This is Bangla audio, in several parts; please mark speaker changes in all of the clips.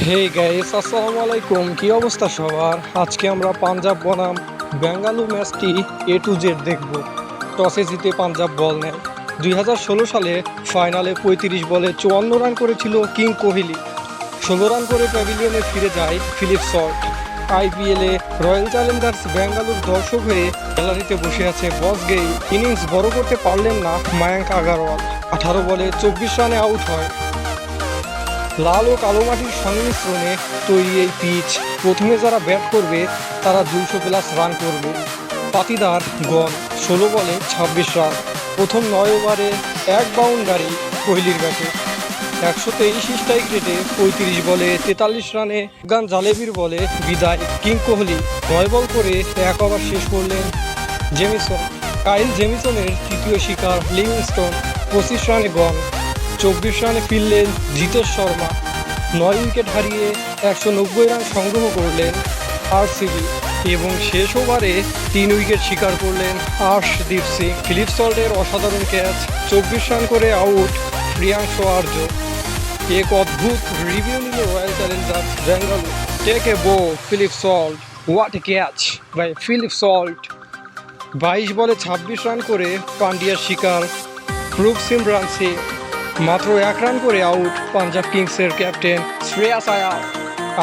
Speaker 1: হে গাইস, আসসালামু আলাইকুম। কি অবস্থা সবার? আজকে আমরা পাঞ্জাব বনাম বেঙ্গালুরু ম্যাচটি টু জেড দেখব। টসে জিতে পাঞ্জাব বল নেয়। 2016 সালে ফাইনালে 35 বলে 54 রান করেছিল কিং কোহলি। 16 রান করে প্যাভিলিয়নে ফিরে যায় ফিলিপ সল্ট। আইপিএলে রয়্যাল চ্যালেঞ্জার্স বেঙ্গালুরু দর্শক হয়ে গ্যালারিতে বসে আছে বস গেইল। ইনিংস বড় করতে পারলেন না মায়াঙ্ক আগারওয়াল। 18 বলে 24 রানে আউট হয়। লাল ও কালো মাটির সংমিশ্রণে তৈরি এই পিচ। প্রথমে যারা ব্যাট করবে তারা 200+ রান করবে। পাতিদার গন 16 বলে 26 রান। প্রথম 9 ওভারে 1 বাউন্ডারি কোহলির ব্যাটে। 123 স্ট্রাইক রেটে 35 বলে 43 রানে গান জালেবির বলে বিদায় কিং কোহলি। 9 বল করে 1 ওভার শেষ করলেন জেমিসন। কাইল জেমিসনের তৃতীয় শিকার লিভিংস্টোন 25 রানে গন। 24 রানে ফিরলেন জিতেশ শর্মা। 9 উইকেট হারিয়ে 190 রান সংগ্রহ করলেন আরসিবি এবং শেষ ওভারে 3 উইকেট শিকার করলেন আর্শদীপ সিং। ফিলিপ সল্টের অসাধারণ ক্যাচ। 24 রান করে আউট প্রিয়াংশু আর্য। এক অদ্ভুত রিভিউ নিল Royal Challengers Bengaluru. Take a bow Philip Salt, what a catch by Philip Salt. 22 বলে 26 রান করে পান্ডিয়ার শিকার রূপ সিমরান সিং। মাত্র 1 রান করে আউট পাঞ্জাব কিংসের ক্যাপ্টেন শ্রেয়াস আয়ার।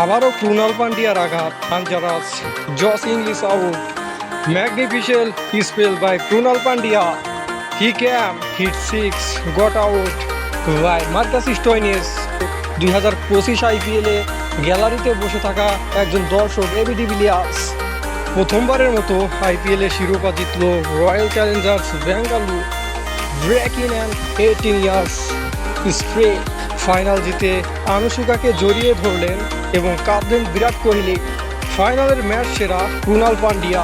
Speaker 1: আবারও ক্রুনাল পান্ডিয়ার আঘাত। আঞ্জারাস Josh Inglis out. Magnificent spell by Krunal Pandya. He came hit 6 got out by Marcus Stoinis. 2025 আইপিএলে গ্যালারিতে বসে থাকা একজন দর্শক এবি ডিভিলিয়ার্স। প্রথমবারের মতো আইপিএলে শিরোপা জিতল royal Challengers Bengaluru. Breaking and 18 years straight. Final জিতে আনুশিকাকে জড়িয়ে ধরলেন এবং কাঁদলেন বিরাট কোহলি। ফাইনালের ম্যাচ সেরা ক্রুনাল পান্ডিয়া।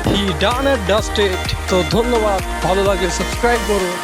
Speaker 1: হি ডান অ্যান্ড ডাস্টেড। তো ধন্যবাদ, ভালো লাগে সাবস্ক্রাইব করুন।